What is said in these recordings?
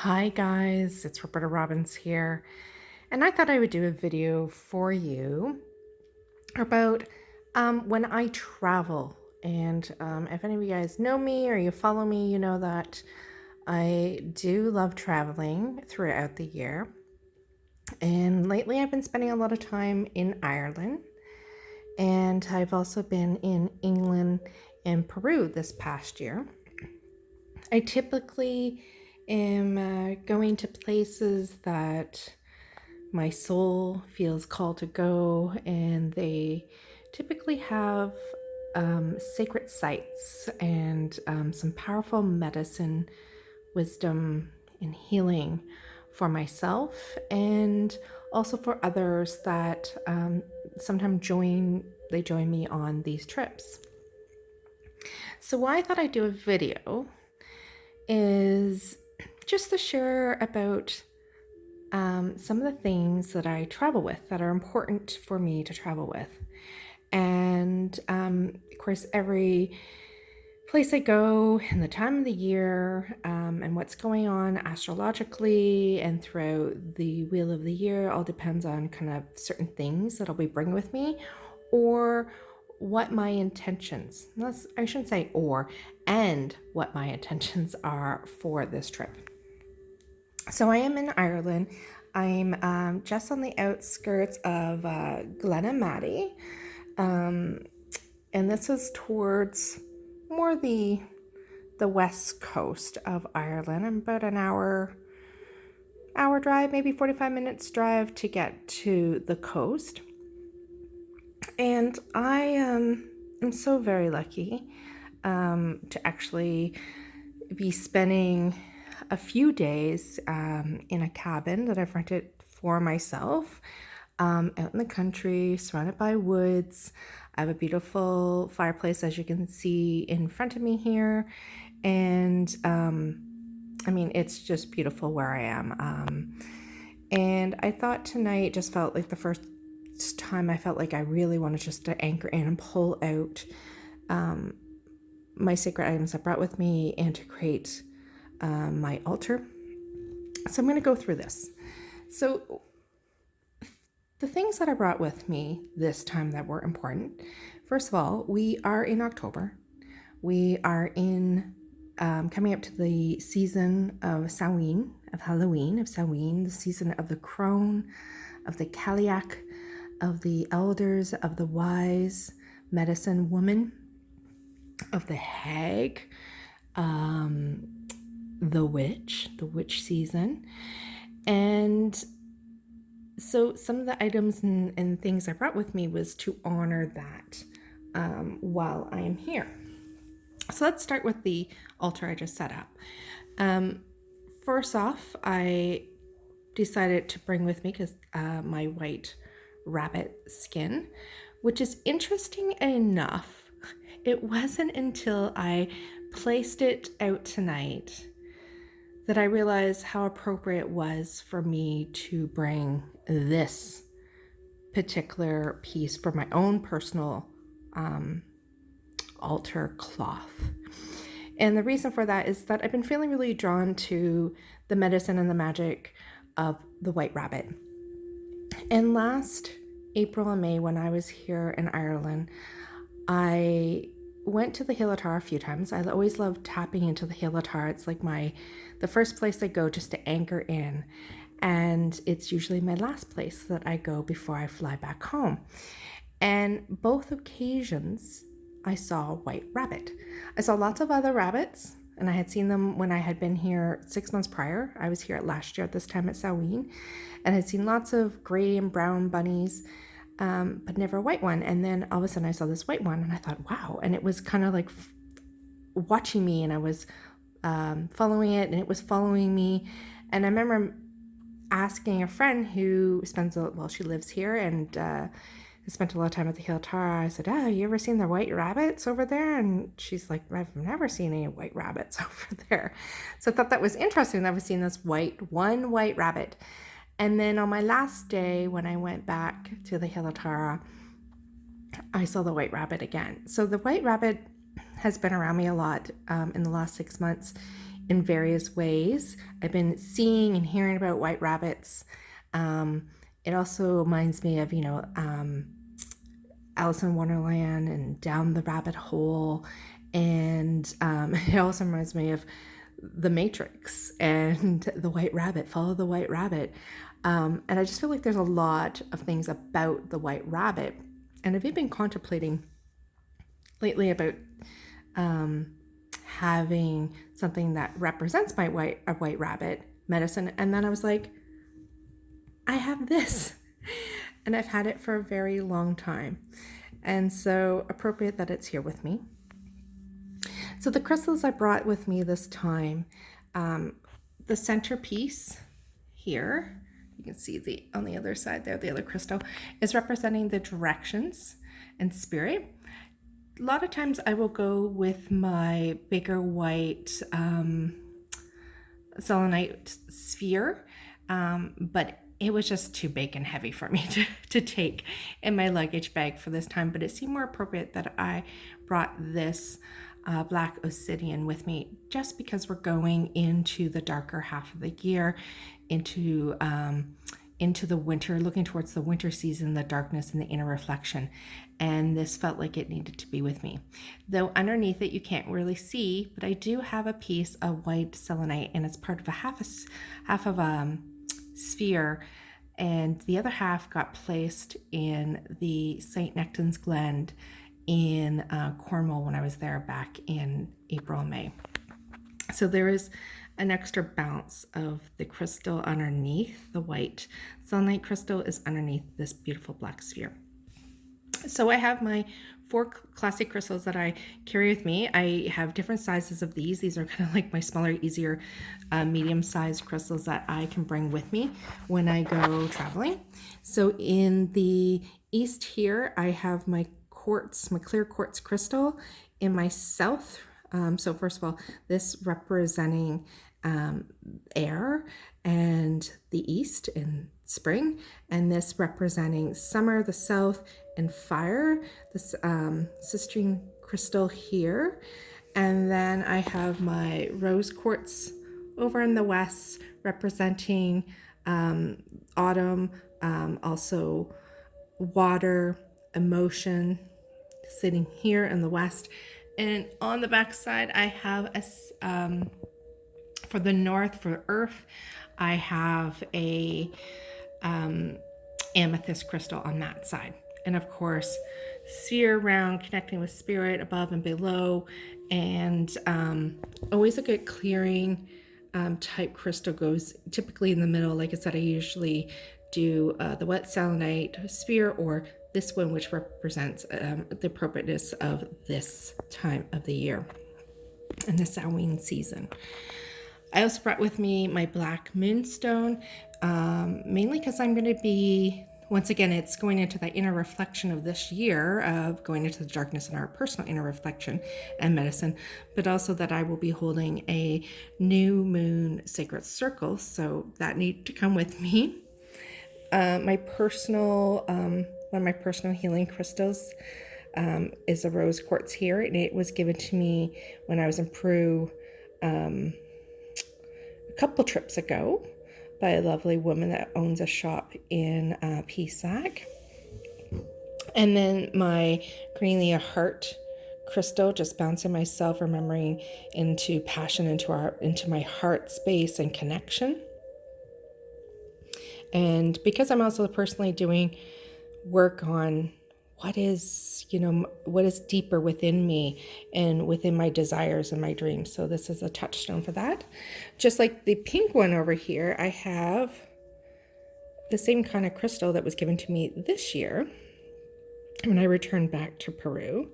Hi guys, it's Roberta Robbins here, and I thought I would do a video for you about when I travel. And if any of you guys know me or you follow me, you know that I do love traveling throughout the year. And lately I've been spending a lot of time in Ireland, and I've also been in England and Peru this past year. I typically am going to places that my soul feels called to go, and they typically have sacred sites and some powerful medicine, wisdom, and healing for myself and also for others that sometimes join me on these trips. So why I thought I'd do a video is just to share about some of the things that I travel with that are important for me to travel with. And of course, every place I go and the time of the year and what's going on astrologically and throughout the wheel of the year all depends on kind of certain things that I'll be bringing with me, or what my intentions, I shouldn't say or, and what my intentions are for this trip. So I am in Ireland. I'm just on the outskirts of Glenamaddy, and this is towards more the west coast of Ireland. I'm about an hour drive, maybe 45 minutes drive to get to the coast. And I am so very lucky to actually be spending a few days in a cabin that I've rented for myself out in the country, surrounded by woods. I have a beautiful fireplace, as you can see in front of me here. And I mean, it's just beautiful where I am. And I thought tonight just felt like the first time I felt like I really wanted just to anchor in and pull out my sacred items I brought with me and to create my altar. So I'm going to go through this. So the things that I brought with me this time that were important. First of all, we are in October. We are in coming up to the season of Samhain, of Halloween, of Samhain, the season of the crone, of the Cailleach, of the elders, of the wise medicine woman, of the hag, the witch season. And so some of the items and things I brought with me was to honor that while I am here. So let's start with the altar I just set up. First off, I decided to bring with me my white rabbit skin, which is interesting enough. It wasn't until I placed it out tonight that I realized how appropriate it was for me to bring this particular piece for my own personal altar cloth. And the reason for that is that I've been feeling really drawn to the medicine and the magic of the white rabbit. And last April and May, when I was here in Ireland, I went to the Hilatar a few times. I always love tapping into the Hilatar. It's like the first place I go just to anchor in. And it's usually my last place that I go before I fly back home. And both occasions, I saw a white rabbit. I saw lots of other rabbits, and I had seen them when I had been here 6 months prior. I was here last year at this time at Samhain, and I'd seen lots of gray and brown bunnies, but never a white one. And then all of a sudden I saw this white one, and I thought, wow. And it was kind of like watching me, and I was following it, and it was following me. And I remember asking a friend who she lives here and I spent a lot of time at the Hilatar. I said, oh, you ever seen the white rabbits over there? And she's like, I've never seen any white rabbits over there. So I thought that was interesting. I've never seen this one white rabbit. And then on my last day, when I went back to the Hilatar, I saw the white rabbit again. So the white rabbit has been around me a lot in the last 6 months, in various ways. I've been seeing and hearing about white rabbits. It also reminds me of, Alice in Wonderland and Down the Rabbit Hole. And it also reminds me of The Matrix and the White Rabbit, Follow the White Rabbit. And I just feel like there's a lot of things about the White Rabbit. And I've been contemplating lately about having something that represents a white rabbit medicine. And then I was like, I have this. And I've had it for a very long time. And so appropriate that it's here with me. So the crystals I brought with me this time, the centerpiece here, you can see on the other side there, the other crystal, is representing the directions and spirit. A lot of times I will go with my bigger white selenite sphere, but it was just too big and heavy for me to take in my luggage bag for this time. But it seemed more appropriate that I brought this black obsidian with me, just because we're going into the darker half of the year, into the winter, looking towards the winter season, the darkness and the inner reflection. And this felt like it needed to be with me. Though underneath it, you can't really see, but I do have a piece of white selenite, and it's part of a half of a sphere. And the other half got placed in the St. Nectan's Glen in Cornwall when I was there back in April and May. So there is an extra bounce of the crystal underneath. The white selenite crystal is underneath this beautiful black sphere. So I have my 4 classic crystals that I carry with me. I have different sizes of these. These are kind of like my smaller, easier, medium-sized crystals that I can bring with me when I go traveling. So in the east here, I have my clear quartz crystal. In my south, so first of all, this representing air and the east in spring, and this representing summer, the south, and fire, this citrine crystal here. And then I have my rose quartz over in the west, representing autumn, also water, emotion, sitting here in the west. And on the back side, I have for the north, for earth, I have a amethyst crystal on that side. And of course, sphere around, connecting with spirit above and below. And always a good clearing type crystal goes typically in the middle. Like I said, I usually do the wet selenite sphere, or this one, which represents the appropriateness of this time of the year and the Samhain season. I also brought with me my black moonstone, mainly because I'm going to be, once again, it's going into that inner reflection of this year, of going into the darkness in our personal inner reflection and medicine, but also that I will be holding a new moon sacred circle, so that need to come with me. My personal, one of my personal healing crystals is a rose quartz here, and it was given to me when I was in Peru a couple trips ago by a lovely woman that owns a shop in Pisac. And then my Cornelia heart crystal, just bouncing myself, remembering into passion, into my heart space and connection. And because I'm also personally doing work on what is deeper within me and within my desires and my dreams. So this is a touchstone for that. Just like the pink one over here, I have the same kind of crystal that was given to me this year when I returned back to Peru.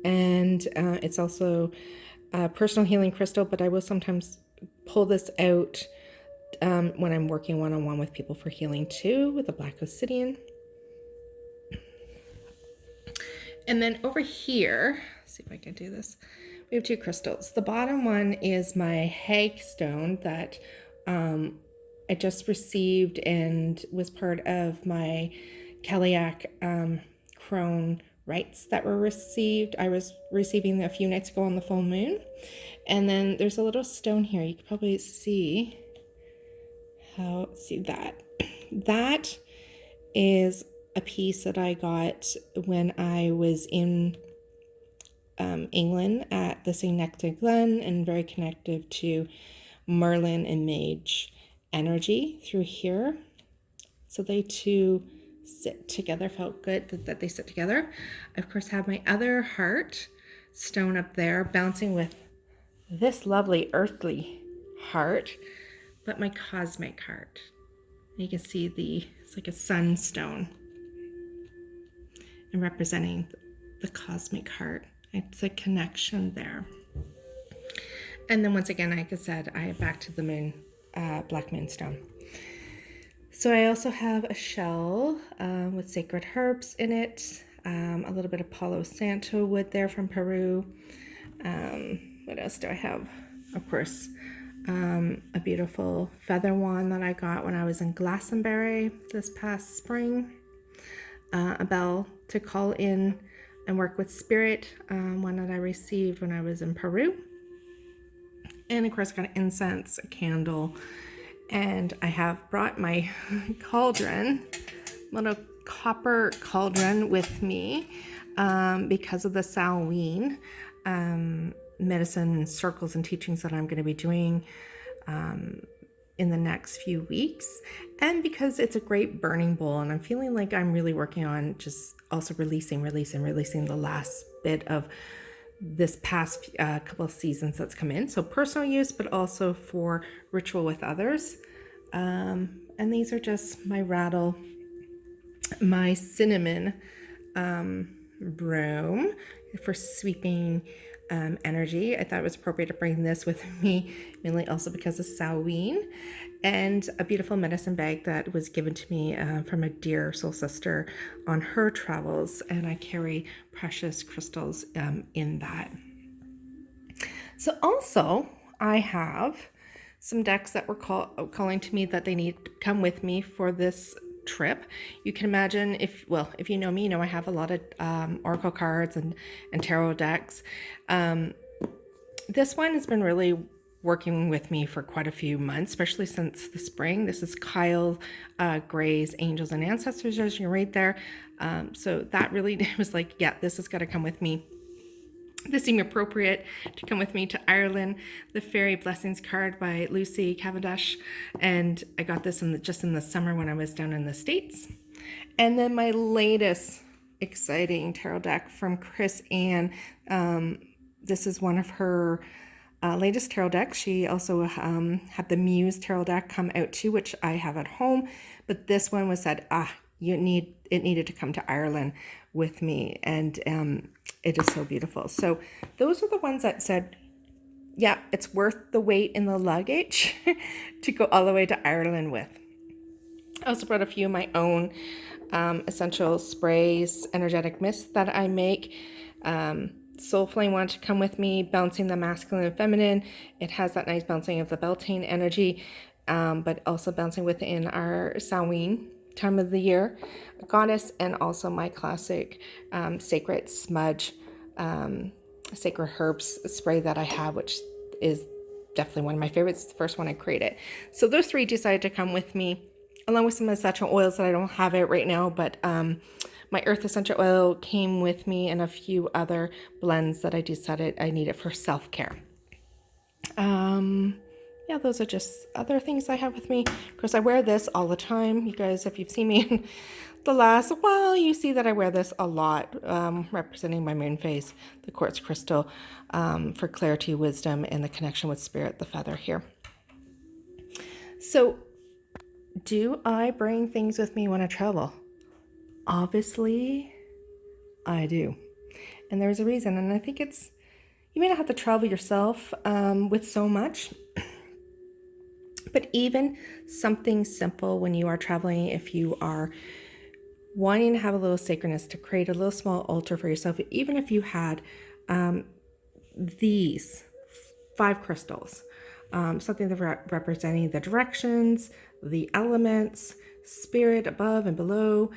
And it's also a personal healing crystal, but I will sometimes pull this out when I'm working one-on-one with people for healing too, with the black obsidian. And then over here, let's see if I can do this. We have 2 crystals. The bottom one is my hag stone that I just received and was part of my Celiac Crohn rites that were received. I was receiving a few nights ago on the full moon. And then there's a little stone here. You can probably see that. That is a piece that I got when I was in England at the St. Nectar Glen, and very connected to Merlin and Mage energy through here. So they two sit together. Felt good that they sit together. I, of course, have my other heart stone up there bouncing with this lovely earthly heart, but my cosmic heart. You can see it's like a sunstone and representing the cosmic heart. It's a connection there. And then once again, like I said, I back to the moon, black moonstone. So I also have a shell with sacred herbs in it, a little bit of Palo Santo wood there from Peru. What else do I have? Of course, a beautiful feather wand that I got when I was in Glastonbury this past spring. A bell to call in and work with spirit, one that I received when I was in Peru. And of course, I got incense, a candle, and I have brought my cauldron, little copper cauldron with me because of the Samhain medicine and circles and teachings that I'm going to be doing in the next few weeks, and because it's a great burning bowl, and I'm feeling like I'm really working on just also releasing the last bit of this past couple of seasons that's come in. So personal use, but also for ritual with others. And these are just my rattle, my cinnamon broom for sweeping energy. I thought it was appropriate to bring this with me, mainly also because of Samhain, and a beautiful medicine bag that was given to me from a dear soul sister on her travels, and I carry precious crystals in that. So also I have some decks that were calling to me that they need to come with me for this trip. You can imagine, if you know me, you know I have a lot of oracle cards and tarot decks. This one has been really working with me for quite a few months, especially since the spring. This is Kyle Gray's Angels and Ancestors, as you're right there. So that really was like, yeah, this has got to come with me. This seemed appropriate to come with me to Ireland. The Fairy Blessings card by Lucy Cavendish, and I got this just in the summer when I was down in the States. And then my latest exciting tarot deck from Chris Ann. This is one of her latest tarot decks. She also had the Muse tarot deck come out too, which I have at home. But this one was said, it needed to come to Ireland with me, and it is so beautiful. So those are the ones that said, yeah, it's worth the weight in the luggage to go all the way to Ireland with. I also brought a few of my own essential sprays, energetic mists that I make. Soul Flame wanted to come with me, bouncing the masculine and feminine. It has that nice bouncing of the Beltane energy, but also bouncing within our Samhain time of the year goddess, and also my classic sacred smudge, sacred herbs spray that I have, which is definitely one of my favorites. It's the first one I created. So those three decided to come with me, along with some essential oils that I don't have it right now, but my earth essential oil came with me, and a few other blends that I decided I needed for self-care. Yeah, those are just other things I have with me. Of course, I wear this all the time. You guys, if you've seen me in the last while, you see that I wear this a lot, representing my moon phase, the quartz crystal, for clarity, wisdom, and the connection with spirit, the feather here. So, do I bring things with me when I travel? Obviously, I do. And there's a reason, and I think it's, you may not have to travel yourself with so much, but even something simple when you are traveling, if you are wanting to have a little sacredness, to create a little small altar for yourself, even if you had these 5 crystals, something that representing the directions, the elements, spirit above and below,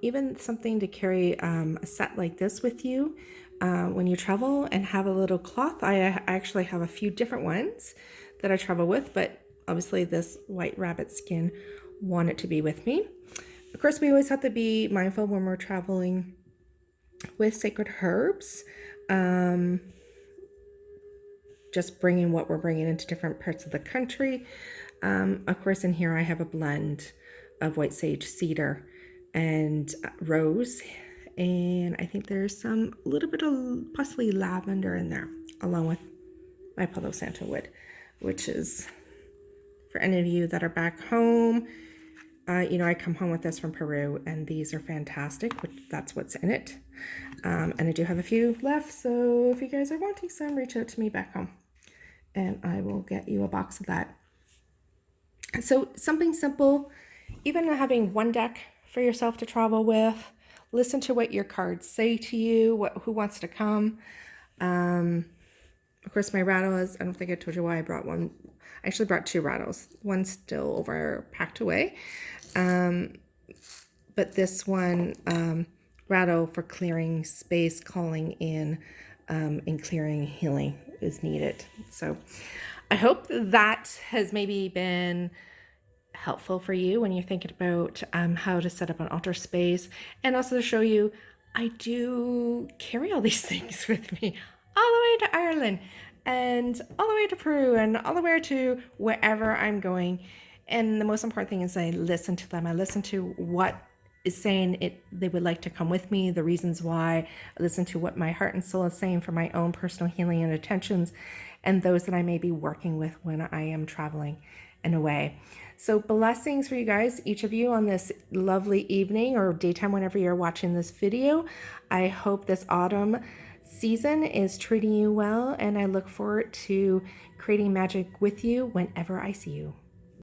even something to carry a set like this with you when you travel and have a little cloth. I actually have a few different ones that I travel with, but obviously this white rabbit skin wanted to be with me. Of course, we always have to be mindful when we're traveling with sacred herbs. Just bringing what we're bringing into different parts of the country. Of course, in here I have a blend of white sage, cedar, and rose. And I think there's a little bit of possibly lavender in there, along with my Palo Santo wood, which is for any of you that are back home. I come home with this from Peru, and these are fantastic, that's what's in it. And I do have a few left, so if you guys are wanting some, reach out to me back home, and I will get you a box of that. So something simple, even having one deck for yourself to travel with. Listen to what your cards say to you, who wants to come. Of course, my rattle is, I don't think I told you why I brought one. I actually brought two rattles. One's still over packed away. But this one, rattle for clearing space, calling in, and clearing healing is needed. So I hope that has maybe been helpful for you when you're thinking about how to set up an altar space, and also to show you I do carry all these things with me all the way to Ireland and all the way to Peru and all the way to wherever I'm going. And the most important thing is I listen to them. I listen to what is saying they would like to come with me, the reasons why. I listen to what my heart and soul is saying for my own personal healing and intentions, and those that I may be working with when I am traveling and away. So blessings for you guys, each of you, on this lovely evening or daytime whenever you're watching this video. I hope this autumn season is treating you well, and I look forward to creating magic with you whenever I see you.